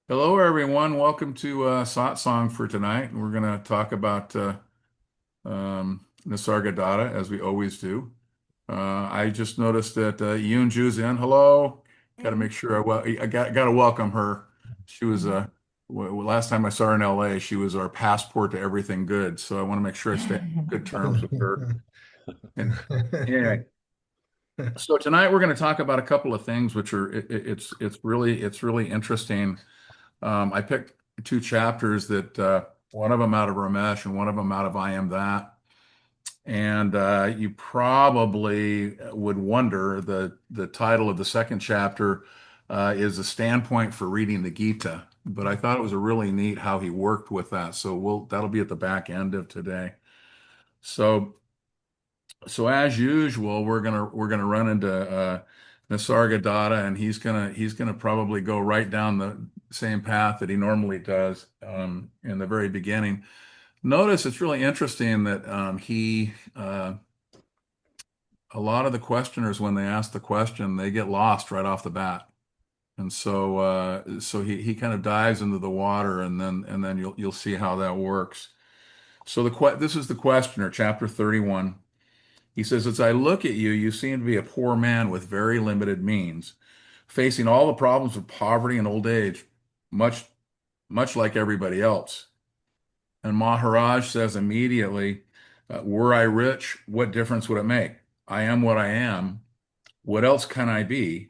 Hello, everyone. Welcome to Satsang for tonight. We're going to talk about Nisargadatta as we always do. I just noticed that Yoon Ju's in. Hello. Got to make sure I got to welcome her. She was last time I saw her in LA, she was our passport to everything good. So I want to make sure I stay on good terms with her. And anyway, so tonight we're going to talk about a couple of things, which are it's really interesting. I picked two chapters that one of them out of Ramesh and one of them out of I Am That. And you probably would wonder the title of the second chapter is a standpoint for reading the Gita. But I thought it was a really neat how he worked with that. So that'll be at the back end of today. So so as usual, we're gonna run into Nisargadatta, and he's gonna probably go right down the same path that he normally does in the very beginning. Notice it's really interesting that a lot of the questioners, when they ask the question, they get lost right off the bat. And so he kind of dives into the water, and then you'll see how that works. So this is the questioner, chapter 31. He says, as I look at you, you seem to be a poor man with very limited means, facing all the problems of poverty and old age, much, much like everybody else. And Maharaj says immediately, were I rich, what difference would it make? I am what I am. What else can I be?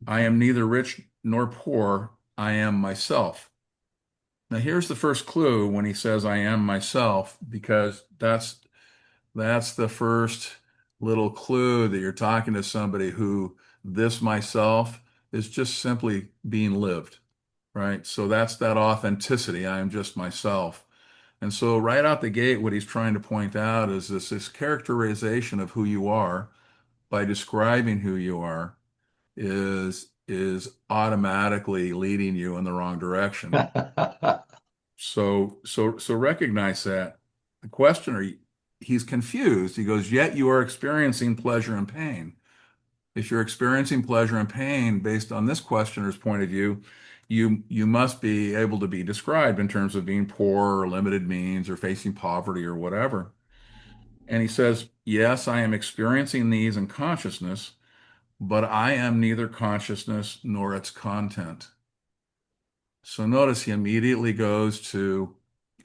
I am neither rich nor poor. I am myself. Now, here's the first clue when he says, I am myself, because that's the first little clue that you're talking to somebody who this myself is just simply being lived, right? So that's that authenticity. I am just myself. And so right out the gate, what he's trying to point out is this characterization of who you are by describing who you are is automatically leading you in the wrong direction. So recognize that. The questioner, he's confused. He goes, yet you are experiencing pleasure and pain. If you're experiencing pleasure and pain based on this questioner's point of view, you must be able to be described in terms of being poor or limited means or facing poverty or whatever. And he says, yes, I am experiencing these in consciousness, but I am neither consciousness nor its content. So notice he immediately goes to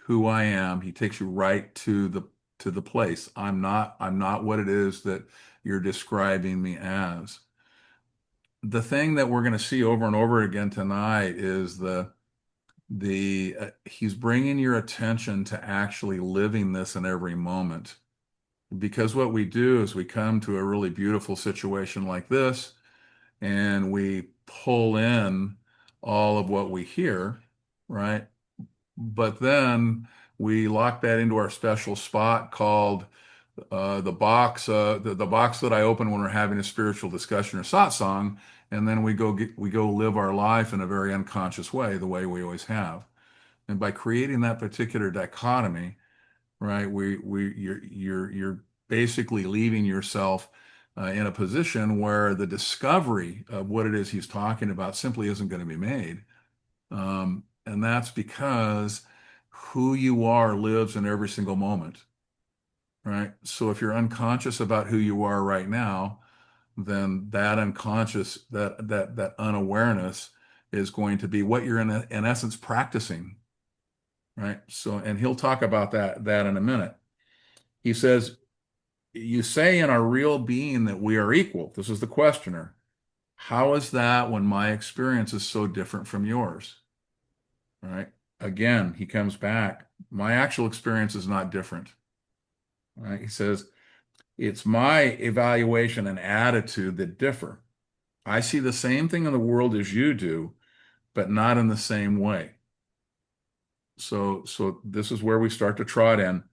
who I am. He takes you right to the place. I'm not what it is that you're describing me as. The thing that we're going to see over and over again tonight is the he's bringing your attention to actually living this in every moment. Because what we do is we come to a really beautiful situation like this, and we pull in all of what we hear, right? But then we lock that into our special spot called the box that I open when we're having a spiritual discussion or satsang, and then we go live our life in a very unconscious way, the way we always have. And by creating that particular dichotomy, right, you're basically leaving yourself in a position where the discovery of what it is he's talking about simply isn't going to be made. And that's because who you are lives in every single moment, right? So if you're unconscious about who you are right now, then that unconscious, that unawareness is going to be what you're in essence practicing, right? So, and he'll talk about that in a minute. He says, you say in our real being that we are equal. This is the questioner. How is that when my experience is so different from yours? Right? Again, he comes back. My actual experience is not different. Right? He says, it's my evaluation and attitude that differ. I see the same thing in the world as you do, but not in the same way. So this is where we start to trot in.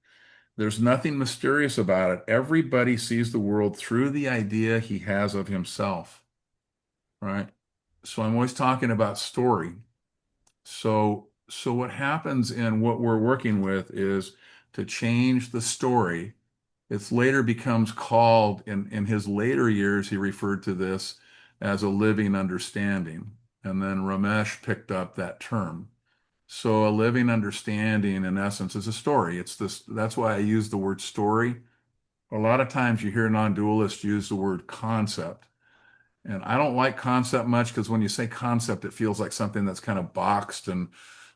There's nothing mysterious about it. Everybody sees the world through the idea he has of himself, right? So I'm always talking about story. So what happens in what we're working with is to change the story. It's later becomes called, in his later years, he referred to this as a living understanding. And then Ramesh picked up that term. So a living understanding, in essence, is a story. It's this, that's why I use the word story. A lot of times you hear non-dualists use the word concept. And I don't like concept much because when you say concept, it feels like something that's kind of boxed and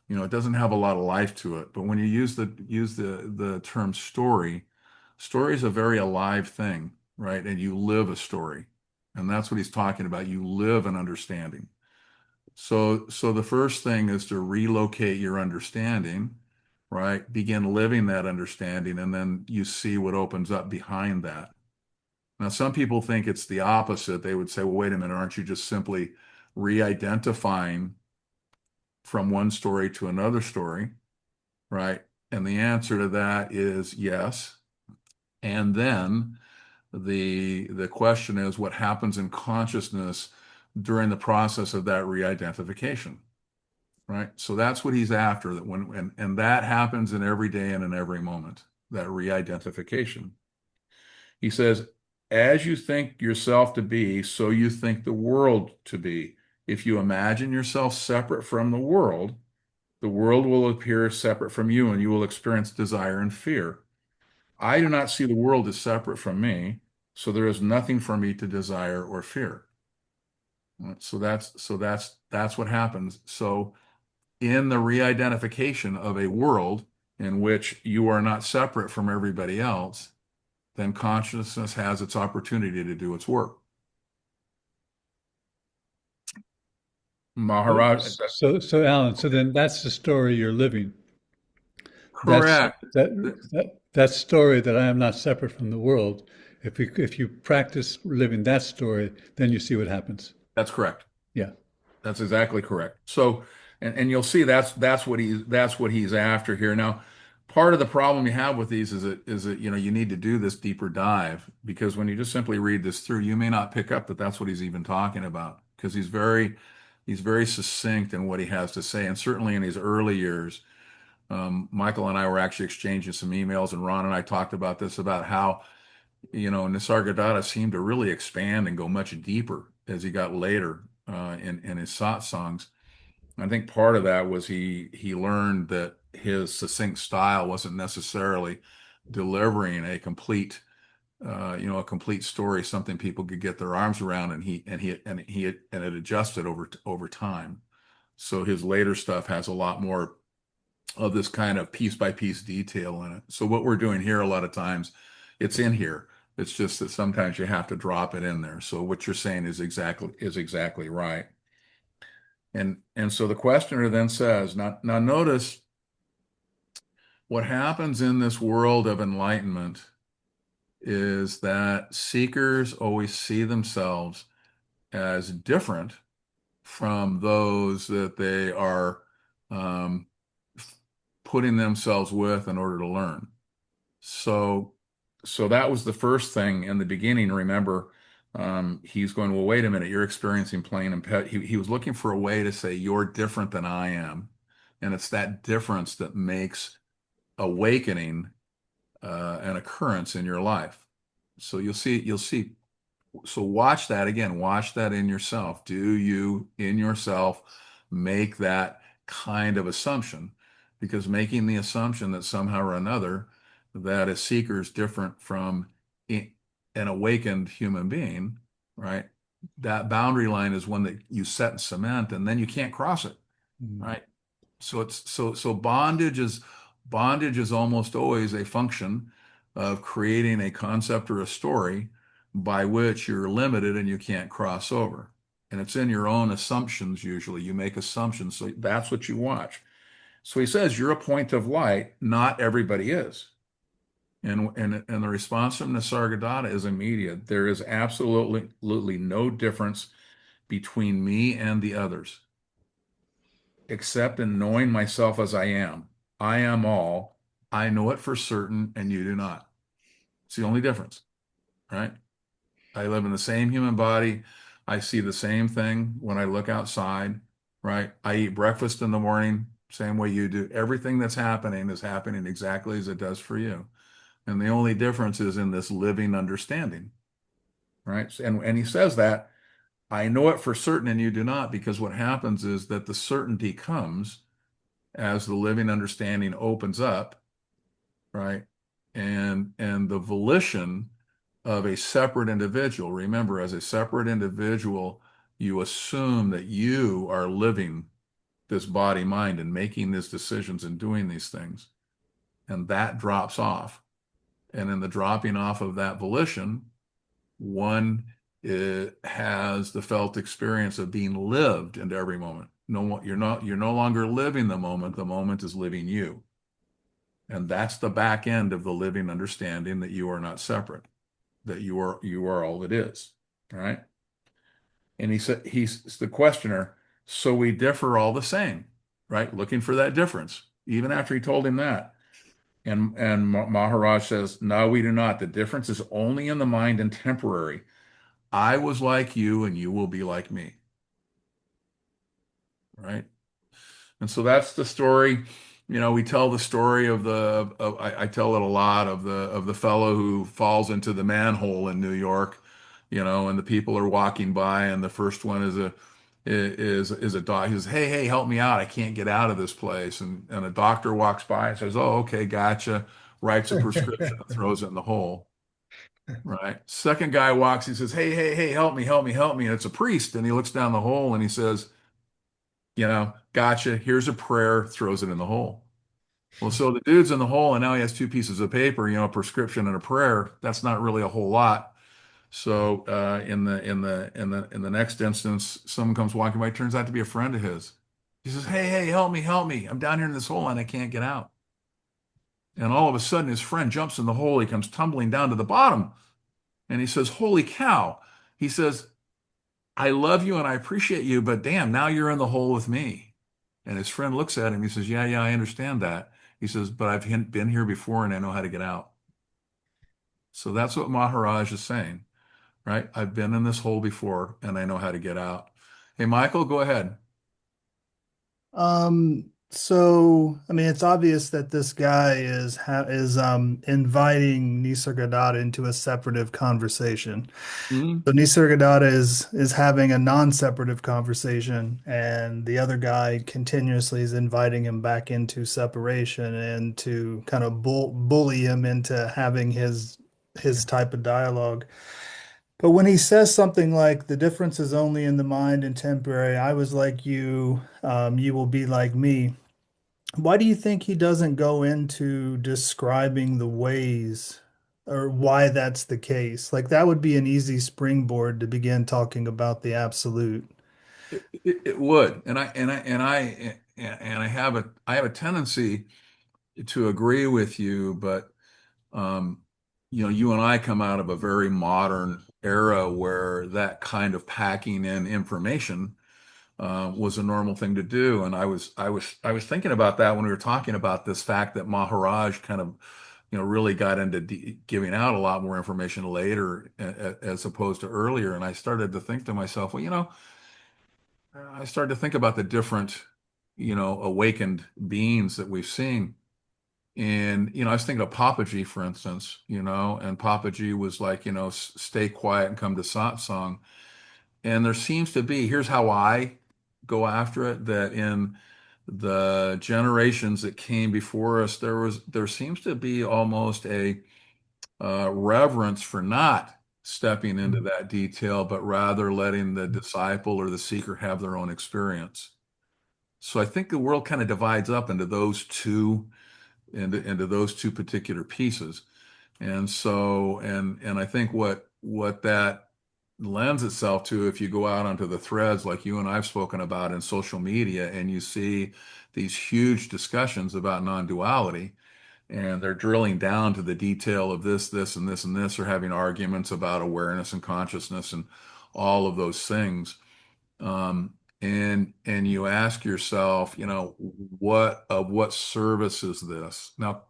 it doesn't have a lot of life to it. But when you use the term story, story is a very alive thing, right? And you live a story. And that's what he's talking about. You live an understanding. So the first thing is to relocate your understanding, right? Begin living that understanding, and then you see what opens up behind that. Now, some people think it's the opposite. They would say, well, wait a minute, aren't you just simply re-identifying from one story to another story, right? And the answer to that is yes. And then the question is what happens in consciousness during the process of that re-identification, right? So that's what he's after, that and that happens in every day and in every moment, that re-identification. He says, as you think yourself to be, so you think the world to be. If you imagine yourself separate from the world will appear separate from you, and you will experience desire and fear. I do not see the world as separate from me, so there is nothing for me to desire or fear. So that's what happens. So in the re-identification of a world in which you are not separate from everybody else, then consciousness has its opportunity to do its work. Maharaj, So Alan, so then that's the story you're living. That's correct. that story that I am not separate from the world. If you practice living that story, then you see what happens. That's correct. Yeah. That's exactly correct. So, and you'll see that's what he's after here. Now, part of the problem you have with these is that you need to do this deeper dive, because when you just simply read this through, you may not pick up that that's what he's even talking about, because he's very succinct in what he has to say, and certainly in his early years. Michael and I were actually exchanging some emails, and Ron and I talked about this, about how Nisargadatta seemed to really expand and go much deeper as he got later in his satsangs. I think part of that was he learned that his succinct style wasn't necessarily delivering a complete story, something people could get their arms around, and it adjusted over time. So his later stuff has a lot more of this kind of piece by piece detail in it. So what we're doing here, a lot of times, it's in here. It's just that sometimes you have to drop it in there. So what you're saying is exactly right. And so the questioner then says, now notice what happens in this world of enlightenment is that seekers always see themselves as different from those that they are um, putting themselves with in order to learn. So, so that was the first thing in the beginning. Remember, he's going, well, wait a minute, you're experiencing plain and pet. He was looking for a way to say, you're different than I am. And it's that difference that makes awakening an occurrence in your life. So you'll see. So watch that again, watch that in yourself. Do you in yourself make that kind of assumption? Because making the assumption that somehow or another that a seeker is different from an awakened human being, right? That boundary line is one that you set in cement, and then you can't cross it, Mm. right? So bondage is almost always a function of creating a concept or a story by which you're limited and you can't cross over. And it's in your own assumptions usually. You make assumptions, so that's what you watch. So he says, you're a point of light, not everybody is. And the response from Nisargadatta is immediate. There is absolutely no difference between me and the others, except in knowing myself as I am. I am all. I know it for certain, and you do not. It's the only difference, right? I live in the same human body. I see the same thing when I look outside, right? I eat breakfast in the morning, same way you do. Everything that's happening is happening exactly as it does for you. And the only difference is in this living understanding, right? And he says that I know it for certain and you do not, because what happens is that the certainty comes as the living understanding opens up, right? And the volition of a separate individual, remember, as a separate individual, you assume that you are living this body mind and making these decisions and doing these things. And that drops off. And in the dropping off of that volition, one has the felt experience of being lived into every moment. No, you're no longer living the moment is living you. And that's the back end of the living understanding that you are not separate, that you are all it is. Right. And he said he's the questioner, so we differ all the same, right? Looking for that difference, even after he told him that. And Maharaj says, no, we do not. The difference is only in the mind and temporary. I was like you, and you will be like me. Right. And so that's the story. We tell the story of I tell it a lot of the fellow who falls into the manhole in New York, and the people are walking by, and the first one is a dog. He says, "Hey, hey, help me out! I can't get out of this place." And a doctor walks by and says, "Oh, okay, gotcha." Writes a prescription and throws it in the hole. Right. Second guy walks. He says, "Hey, hey, hey, help me, help me, help me!" And it's a priest, and he looks down the hole and he says, gotcha. Here's a prayer, throws it in the hole. Well, so the dude's in the hole, and now he has two pieces of paper, a prescription and a prayer. That's not really a whole lot. So in the next instance, someone comes walking by, turns out to be a friend of his. He says, "Hey, hey, help me, help me! I'm down here in this hole and I can't get out." And all of a sudden, his friend jumps in the hole. He comes tumbling down to the bottom, and he says, "Holy cow!" He says, "I love you and I appreciate you, but damn, now you're in the hole with me." And his friend looks at him. He says, "Yeah, yeah, I understand that." He says, "But I've been here before and I know how to get out." So that's what Maharaj is saying, right? I've been in this hole before and I know how to get out. Hey, Michael, go ahead. So I mean, it's obvious that this guy is inviting Nisargadatta into a separative conversation. Mhm. So Nisargadatta is having a non-separative conversation, and the other guy continuously is inviting him back into separation and to kind of bully him into having his type of dialogue. But when he says something like the difference is only in the mind and temporary, I was like you, you will be like me. Why do you think he doesn't go into describing the ways or why that's the case? Like that would be an easy springboard to begin talking about the absolute. It would, and I have a tendency to agree with you, but um, you and I come out of a very modern era where that kind of packing in information was a normal thing to do. And I was thinking about that when we were talking about this fact that Maharaj kind of, really got into giving out a lot more information later as opposed to earlier. And I started to think to myself, well, I started to think about the different, awakened beings that we've seen. And, I was thinking of Papaji, for instance, and Papaji was like, stay quiet and come to satsang. And there seems to be, here's how I go after it, that in the generations that came before us, there seems to be almost a reverence for not stepping into that detail, but rather letting the disciple or the seeker have their own experience. So I think the world kind of divides up into those two particular pieces. And I think what that lends itself to, if you go out onto the threads like you and I've spoken about in social media, and you see these huge discussions about non-duality, and they're drilling down to the detail of this and this and this, or having arguments about awareness and consciousness and all of those things. And you ask yourself, what service is this? Now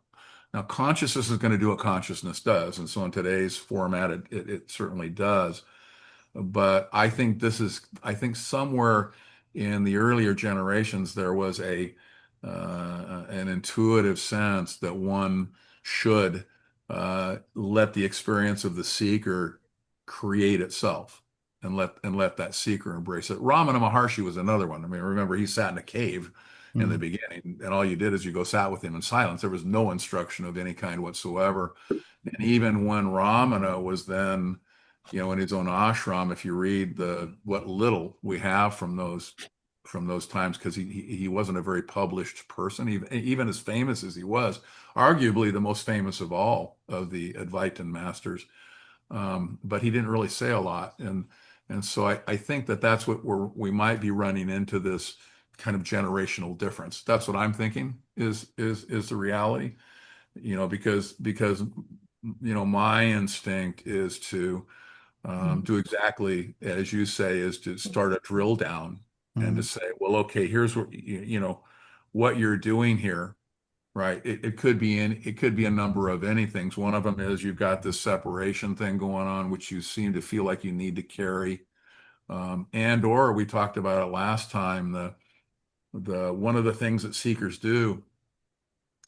consciousness is going to do what consciousness does, and so in today's format, it certainly does. But I think somewhere in the earlier generations there was an intuitive sense that one should let the experience of the seeker create itself. and let that seeker embrace it. Ramana Maharshi was another one. I mean, remember he sat in a cave in the Mm. beginning, and all you did is you go sat with him in silence. There was no instruction of any kind whatsoever. And even when Ramana was then, in his own ashram, if you read the what little we have from those times, because he wasn't a very published person, even as famous as he was, arguably the most famous of all of the Advaitin masters. But he didn't really say a lot, and so I think that that's what we might be running into, this kind of generational difference. That's what I'm thinking is the reality, because my instinct is to do exactly as you say, is to start a drill down and to Mm. say, well, okay, here's what what you're doing here. Right. It could be a number of any things. One of them is you've got this separation thing going on, which you seem to feel like you need to carry. And or we talked about it last time, the one of the things that seekers do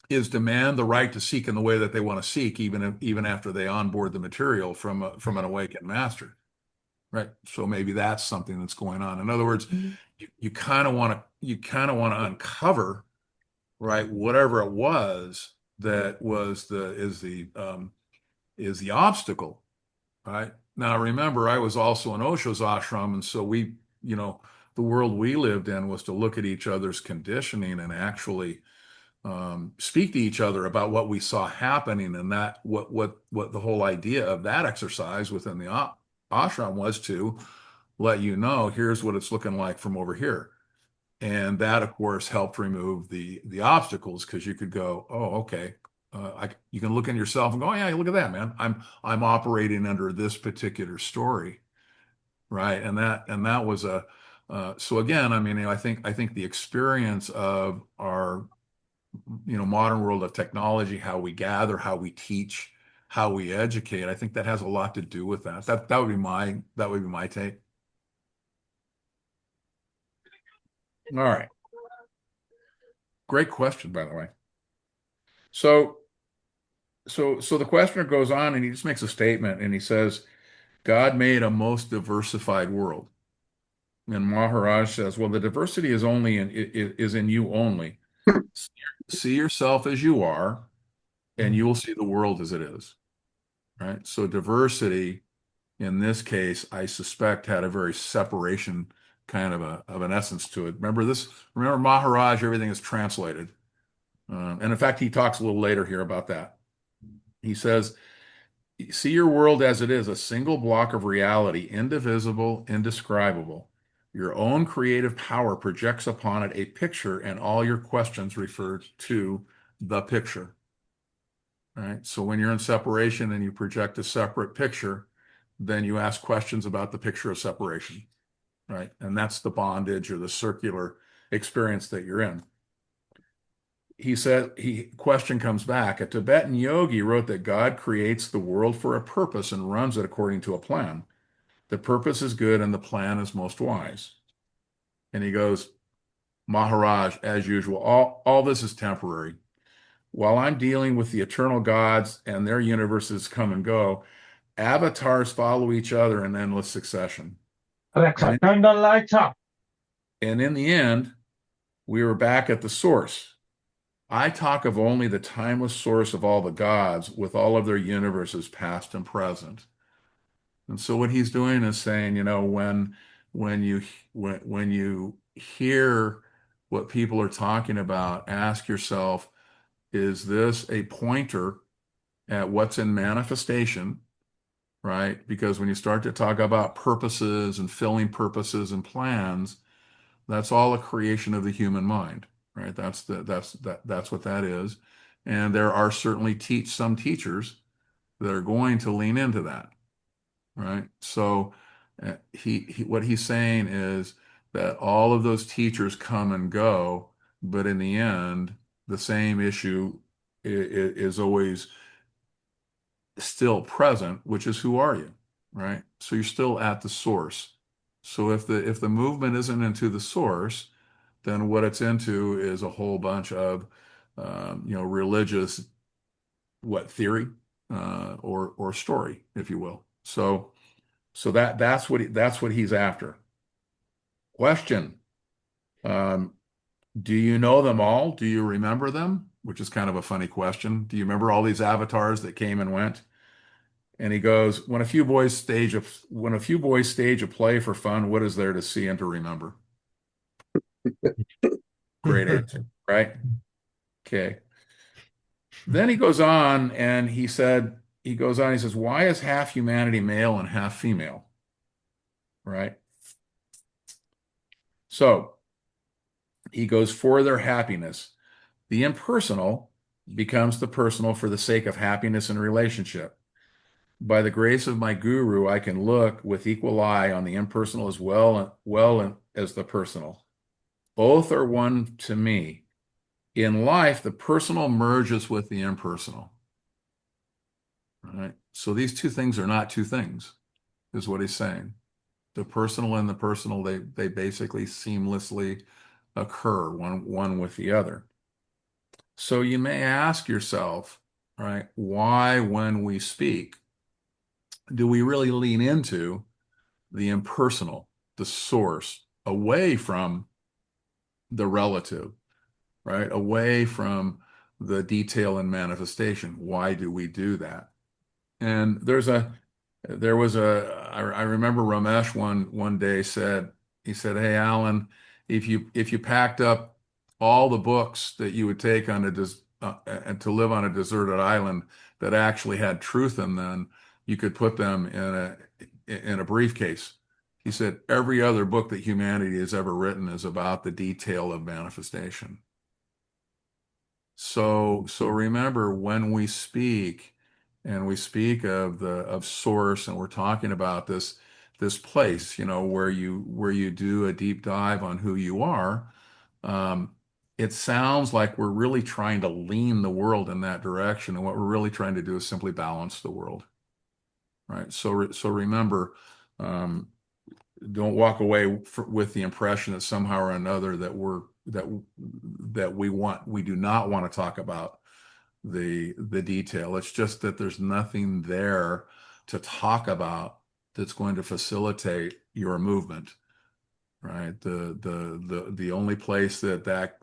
is demand the right to seek in the way that they want to seek, even after they onboard the material from an awakened master. Right. So maybe that's something that's going on. In other words, you kind of want to uncover, right, whatever it was that was the is the obstacle, right? Now remember, I was also in Osho's ashram, and so the world we lived in was to look at each other's conditioning and actually speak to each other about what we saw happening, and that what the whole idea of that exercise within the ashram was to let you know, here's what it's looking like from over here. And that, of course, helped remove the obstacles, because you could go, oh, okay. You can look in yourself and go, oh, yeah, look at that, man. I'm operating under this particular story, right? And that was so again, I mean, I think the experience of our modern world of technology, how we gather, how we teach, how we educate, I think that has a lot to do with that. That would be my take. All right, great question, by the way. So So the questioner goes on and he just makes a statement and he says, God made a most diversified world. And Maharaj says, well, the diversity is in you only. See yourself as you are, and you will see the world as it is. Right? So diversity in this case, I suspect, had a very separation kind of an essence to it. Remember Maharaj, everything is translated. And in fact, he talks a little later here about that. He says, see your world as it is, a single block of reality, indivisible, indescribable. Your own creative power projects upon it a picture, and all your questions refer to the picture. Right? So when you're in separation and you project a separate picture, then you ask questions about the picture of separation. Right? And that's the bondage or the circular experience that you're in. He said, question comes back. A Tibetan yogi wrote that God creates the world for a purpose and runs it according to a plan. The purpose is good and the plan is most wise. And he goes, Maharaj, as usual, all this is temporary. While I'm dealing with the eternal gods and their universes come and go, avatars follow each other in endless succession. Alexa, And, turn the lights up. and in the end, we were back at the source. I talk of only the timeless source of all the gods with all of their universes, past and present. And so what he's doing is saying, when you when you hear what people are talking about, ask yourself, is this a pointer at what's in manifestation, right? Because when you start to talk about purposes and filling purposes and plans, that's all a creation of the human mind, right? That's what that is. And there are certainly some teachers that are going to lean into that, right? So what he's saying is that all of those teachers come and go, but in the end, the same issue is always still present, which is, who are you, right? So you're still at the source. So if the movement isn't into the source, then what it's into is a whole bunch of religious theory or story, if you will. So So that's what he's after. Question. Um, do you know them all? Do you remember them? Which is kind of a funny question. Do you remember all these avatars that came and went? And he goes, when a few boys stage a play for fun, what is there to see and to remember? Great answer, right? Okay. Then he goes on and he says, why is half humanity male and half female? Right? So he goes, for their happiness. The impersonal becomes the personal for the sake of happiness and relationship. By the grace of my guru, I can look with equal eye on the impersonal as well as the personal. Both are one to me. In life, the personal merges with the impersonal. Right? So these two things are not two things, is what he's saying. The personal and the personal, they basically seamlessly occur one with the other. So you may ask yourself, right, why when we speak, do we really lean into the impersonal, the source, away from the relative, right? Away from the detail and manifestation. Why do we do that? And I remember Ramesh one day he said, "Hey, Alan, if you packed up all the books that you would take on and to live on a deserted island that actually had truth in them, you could put them in a briefcase." He said, "Every other book that humanity has ever written is about the detail of manifestation." So remember when we speak and we speak of source and we're talking about this place, where you do a deep dive on who you are, um, it sounds like we're really trying to lean the world in that direction, and what we're really trying to do is simply balance the world, right? So remember, um, don't walk away with the impression that somehow or another that we do not want to talk about the detail. It's just that there's nothing there to talk about that's going to facilitate your movement, right? The only place that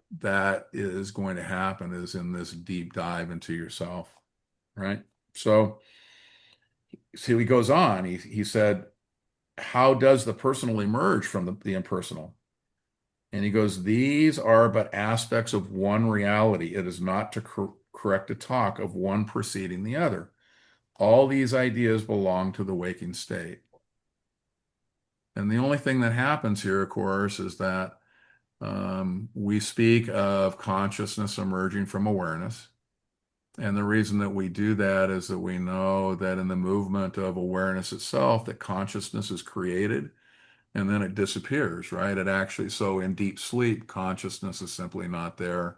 is going to happen is in this deep dive into yourself, right? So he goes on. He said, how does the personal emerge from the impersonal? And he goes, these are but aspects of one reality. It is not to correct a talk of one preceding the other. All these ideas belong to the waking state. And the only thing that happens here, of course, is that we speak of consciousness emerging from awareness. And the reason that we do that is that we know that in the movement of awareness itself, that consciousness is created and then it disappears, right? So in deep sleep, consciousness is simply not there.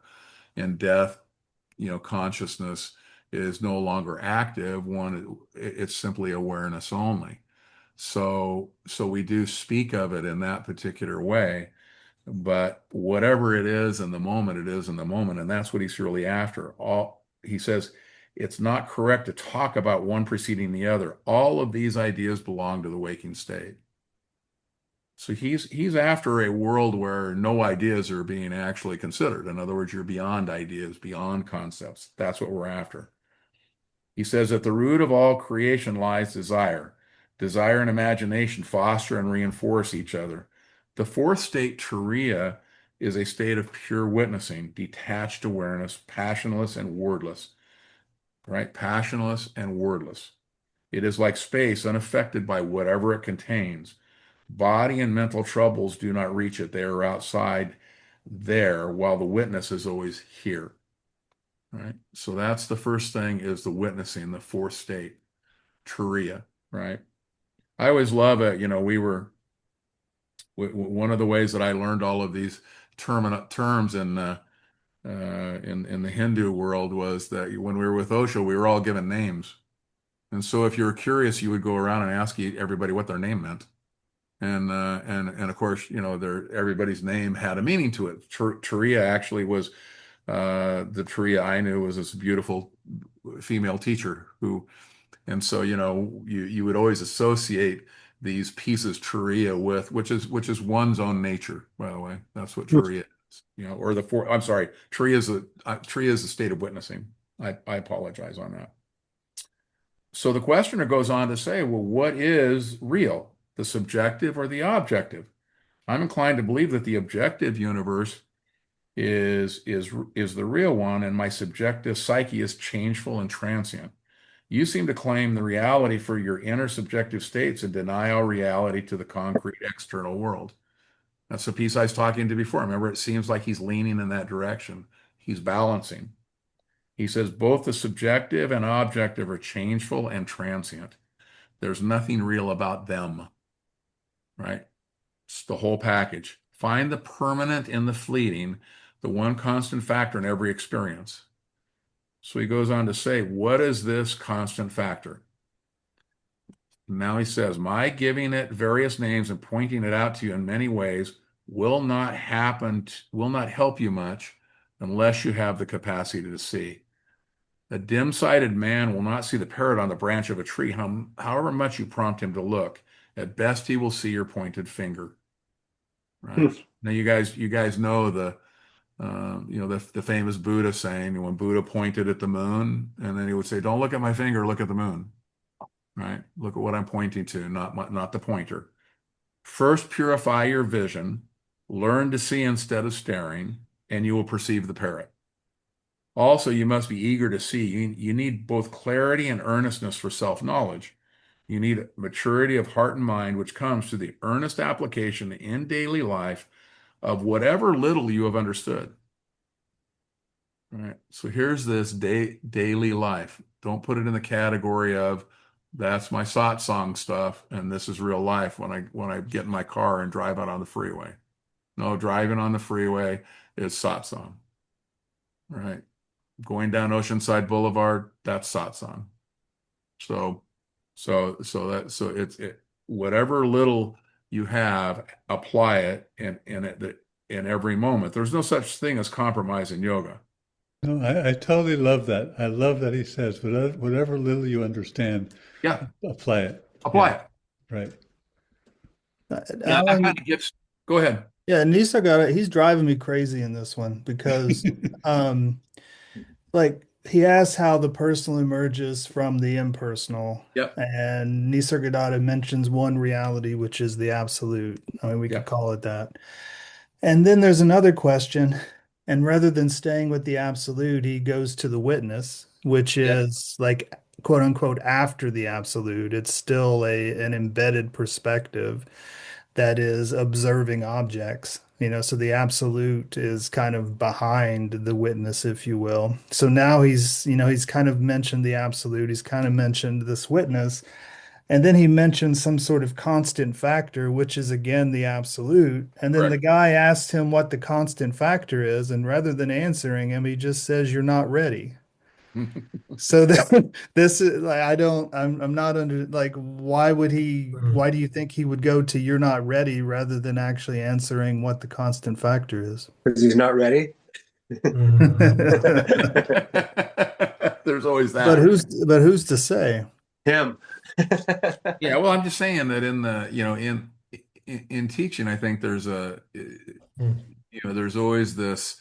In death, consciousness is no longer active. It's simply awareness only. So we do speak of it in that particular way, but whatever it is in the moment, it is in the moment, and that's what he's really after. He says, it's not correct to talk about one preceding the other. All of these ideas belong to the waking state. So he's after a world where no ideas are being actually considered. In other words, you're beyond ideas, beyond concepts. That's what we're after. He says at the root of all creation lies desire. Desire and imagination foster and reinforce each other. The fourth state, Turiya, is a state of pure witnessing, detached awareness, passionless and wordless, right? Passionless and wordless. It is like space, unaffected by whatever it contains. Body and mental troubles do not reach it. They are outside there, while the witness is always here. Right? So that's the first thing, is the witnessing, the fourth state, Turiya, right? I always love it. One of the ways that I learned all of these terms in the Hindu world was that when we were with Osho, we were all given names. And so if you were curious, you would go around and ask everybody what their name meant. And of course, everybody's name had a meaning to it. Turiya actually was the Turiya I knew was this beautiful female teacher and so you would always associate these pieces turiya with, which is one's own nature, by the way. That's what turiya is, or the four. I'm sorry, turiya is the state of witnessing. I apologize on that. So the questioner goes on to say, well, what is real, the subjective or the objective? I'm inclined to believe that the objective universe is the real one, and my subjective psyche is changeful and transient. You seem to claim the reality for your inner subjective states and deny all reality to the concrete external world. That's the piece I was talking to before. Remember, it seems like he's leaning in that direction. He's balancing. He says both the subjective and objective are changeful and transient. There's nothing real about them, right? It's the whole package. Find the permanent in the fleeting, the one constant factor in every experience. So he goes on to say, what is this constant factor? Now he says, my giving it various names and pointing it out to you in many ways will not help you much unless you have the capacity to see. A dim-sighted man will not see the parrot on the branch of a tree, however much you prompt him to look. At best, he will see your pointed finger. Right. Now, you guys know the famous Buddha saying, when Buddha pointed at the moon, and then he would say, "Don't look at my finger, look at the moon." Right? Look at what I'm pointing to, not the pointer. First, purify your vision, learn to see instead of staring, and you will perceive the parrot. Also, you must be eager to see. You need both clarity and earnestness for self-knowledge. You need maturity of heart and mind, which comes through the earnest application in daily life of whatever little you have understood. Right. So here's this daily life. Don't put it in the category of that's my satsang stuff and this is real life when I get in my car and drive out on the freeway. No, driving on the freeway is satsang. Right. Going down Oceanside Boulevard, that's satsang. So it's whatever little you have, apply it in every moment. There's no such thing as compromise in yoga. No, I totally love that. I love that he says, whatever little you understand, Yeah, apply it. apply Yeah, it. right. Yeah, that kind Alan, of gets. Go ahead. yeah, Nisargadatta, he's driving me crazy in this one because um like he asks how the personal emerges from the impersonal, Yep. and Nisargadatta mentions one reality, which is the absolute. I mean, we could Yep. call it that. And then there's another question, and rather than staying with the absolute, he goes to the witness, which Yep. is like quote unquote after the absolute. It's still an embedded perspective that is observing objects. So the absolute is kind of behind the witness, if you will. So now he's kind of mentioned the absolute, he's kind of mentioned this witness, and then he mentions some sort of constant factor, which is again the absolute. And then the Correct. guy asks him what the constant factor is, and rather than answering him, he just says, "You're not ready." So then this is like I'm not under like why do you think he would go to "you're not ready" rather than actually answering what the constant factor is? Because he's not ready. There's always But that. who's to say? Him. Yeah, well, I'm just saying that in teaching, I think there's always this,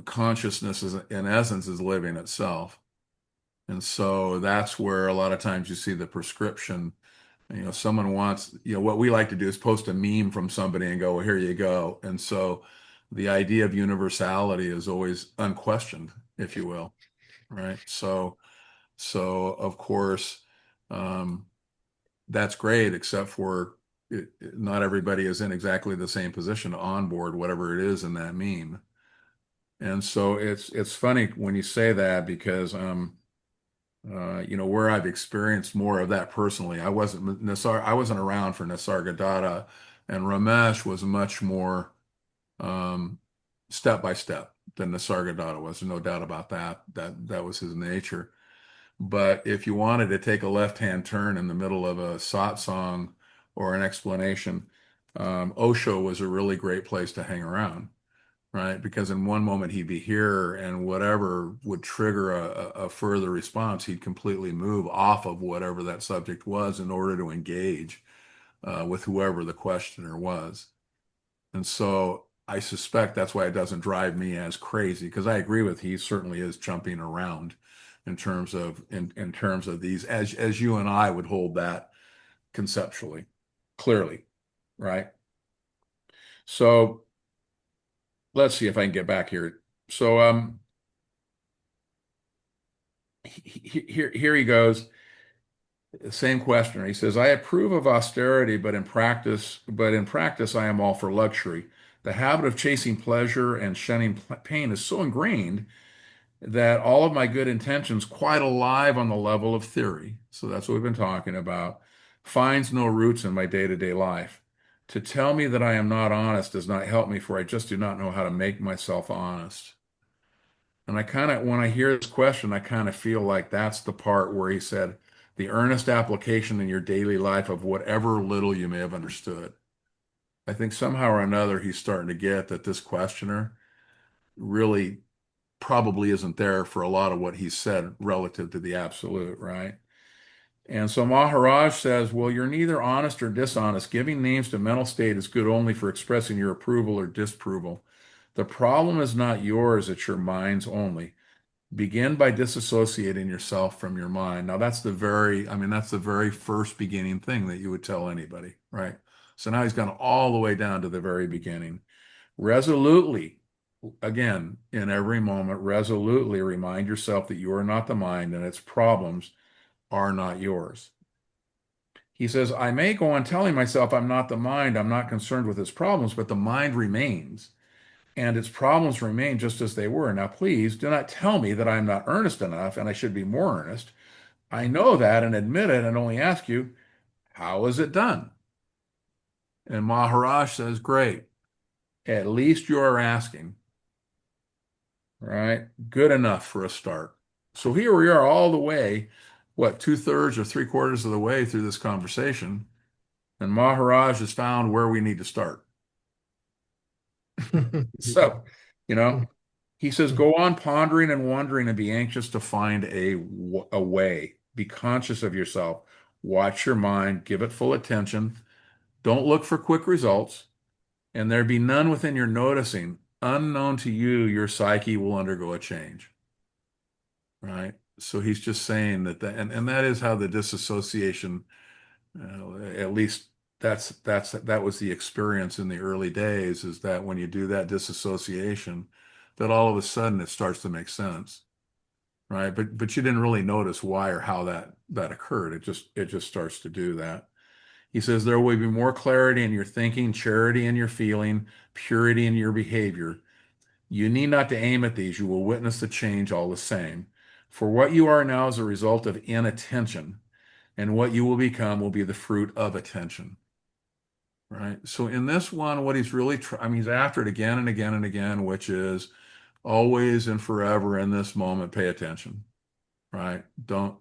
consciousness in essence is living itself. And so that's where a lot of times you see the prescription. Someone wants, what we like to do is post a meme from somebody and go, well, here you go. And so the idea of universality is always unquestioned, if you will. Right. So of course, that's great, except for not everybody is in exactly the same position to onboard whatever it is in that meme. And so it's funny when you say that because where I've experienced more of that personally. I wasn't around for Nisargadatta, and Ramesh was much more um, step by step than Nisargadatta was. There's no doubt about that. That was his nature. But if you wanted to take a left-hand turn in the middle of a satsang or an explanation, Osho was a really great place to hang around, right? Because in one moment he'd be here and whatever would trigger a further response, he'd completely move off of whatever that subject was in order to engage. with whoever the questioner was. And so I suspect that's why it doesn't drive me as crazy, because I agree with he certainly is jumping around in terms of these as you and I would hold that conceptually, clearly, right? So let's see if I can get back here. So here he goes. Same questioner. He says, I approve of austerity, but in practice, I am all for luxury. The habit of chasing pleasure and shunning pain is so ingrained that all of my good intentions, quite alive on the level of theory, so that's what we've been talking about, finds no roots in my day-to-day life. To tell me that I am not honest does not help me, for I just do not know how to make myself honest. And I kind of, when I hear this question, I kind of feel like that's the part where he said, the earnest application in your daily life of whatever little you may have understood. I think somehow or another he's starting to get that this questioner really probably isn't there for a lot of what he said relative to the absolute, right? And so Maharaj says, well, you're neither honest or dishonest. Giving names to mental state is good only for expressing your approval or disapproval. The problem is not yours, it's your mind's only. Begin by disassociating yourself from your mind. Now that's the very first beginning thing that you would tell anybody, right? So now he's gone all the way down to the very beginning. Resolutely, again, in every moment, resolutely remind yourself that you are not the mind and its problems are not yours. He says, I may go on telling myself I'm not the mind, I'm not concerned with its problems, but the mind remains and its problems remain just as they were. Now, please do not tell me that I'm not earnest enough and I should be more earnest. I know that and admit it and only ask you, how is it done? And Maharaj says, great. At least you are asking, right? Good enough for a start. So here we are all the way, what, two-thirds or three-quarters of the way through this conversation, and Maharaj has found where we need to start. So, you know, he says, go on pondering and wondering and be anxious to find a way. Be conscious of yourself. Watch your mind, give it full attention. Don't look for quick results, and there be none within your noticing. Unknown to you, your psyche will undergo a change. Right? So he's just saying and that is how the disassociation, at least that was the experience in the early days, is that when you do that disassociation, that all of a sudden it starts to make sense, right? But you didn't really notice why or how that occurred. It just starts to do that. He says there will be more clarity in your thinking, charity in your feeling, purity in your behavior. You need not to aim at these. You will witness the change all the same. For what you are now is a result of inattention, and what you will become will be the fruit of attention. Right? So in this one, what he's really he's after it again and again and again, which is always and forever in this moment, pay attention. Right? Don't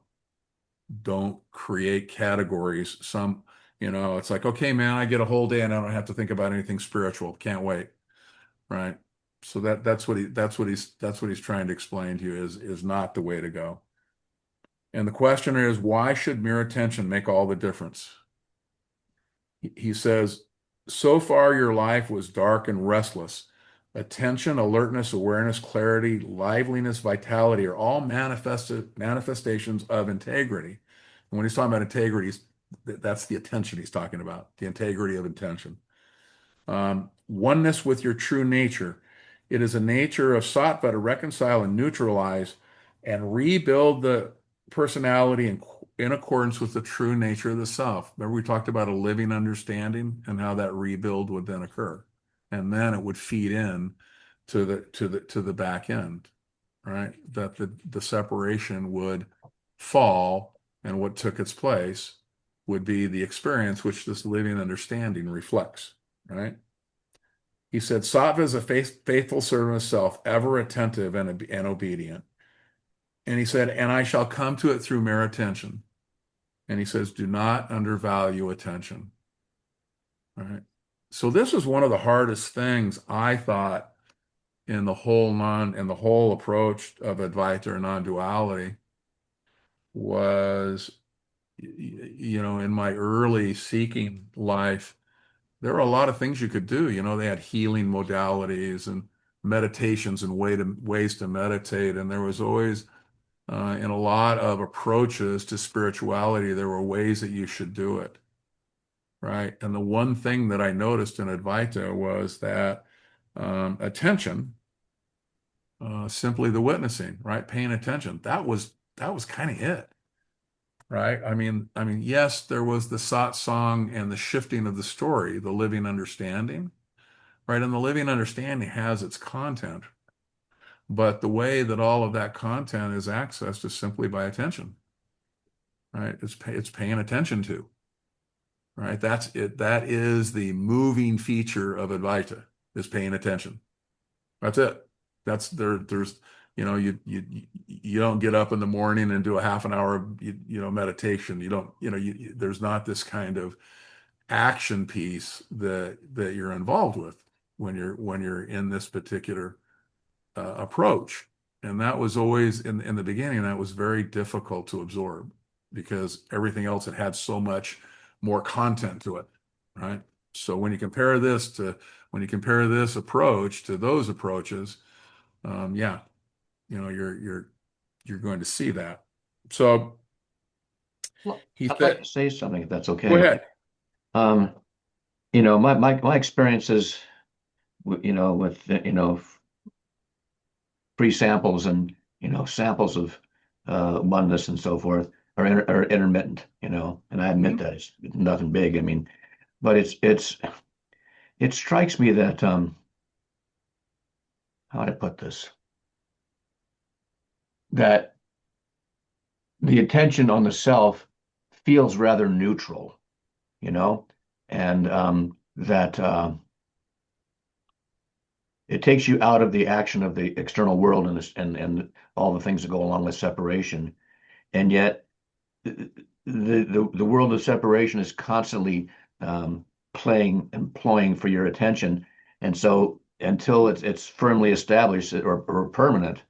create categories. It's like, okay, man, I get a whole day and I don't have to think about anything spiritual. Can't wait. Right? So that's what he's trying to explain to you is not the way to go. And the question is, why should mere attention make all the difference? He says, so far your life was dark and restless. Attention, alertness, awareness, clarity, liveliness, vitality are all manifestations of integrity. And when he's talking about integrity, that's the attention he's talking about, the integrity of intention. Oneness with your true nature. It is a nature of sattva to reconcile and neutralize and rebuild the personality in accordance with the true nature of the self. Remember, we talked about a living understanding and how that rebuild would then occur, and then it would feed in to the back end, right? That the separation would fall, and what took its place would be the experience which this living understanding reflects, right? He said, Sattva is a faithful servant of self, ever attentive and obedient. And he said, and I shall come to it through mere attention. And he says, do not undervalue attention. All right. So this is one of the hardest things I thought in the whole approach of Advaita or non-duality was in my early seeking life, there were a lot of things you could do. They had healing modalities and meditations and ways to meditate. And there was always, in a lot of approaches to spirituality, there were ways that you should do it, right? And the one thing that I noticed in Advaita was that attention, simply the witnessing, right? Paying attention. That was kind of it, right? I mean, yes, there was the satsang and the shifting of the story, the living understanding, right? And the living understanding has its content, but the way that all of that content is accessed is simply by attention, right? It's paying attention to, right? That's it. That is the moving feature of Advaita, is paying attention. That's it. There's you don't get up in the morning and do a half an hour meditation. You don't there's not this kind of action piece that you're involved with when you're in this particular approach. And that was always in the beginning, that was very difficult to absorb because everything else had so much more content to it, right? So when you compare this approach to those approaches, yeah, you're going to see that. So Well, he I'd like said, to say something if that's go okay. ahead. Um, my experiences, with free samples and samples of oneness and so forth are intermittent. And I admit Mhm. that it's nothing big. I mean, but it strikes me that how to put this, that the attention on the self feels rather neutral, you know, and that it takes you out of the action of the external world and all the things that go along with separation, and yet the world of separation is constantly playing employing for your attention, and so until it's firmly established or permanent,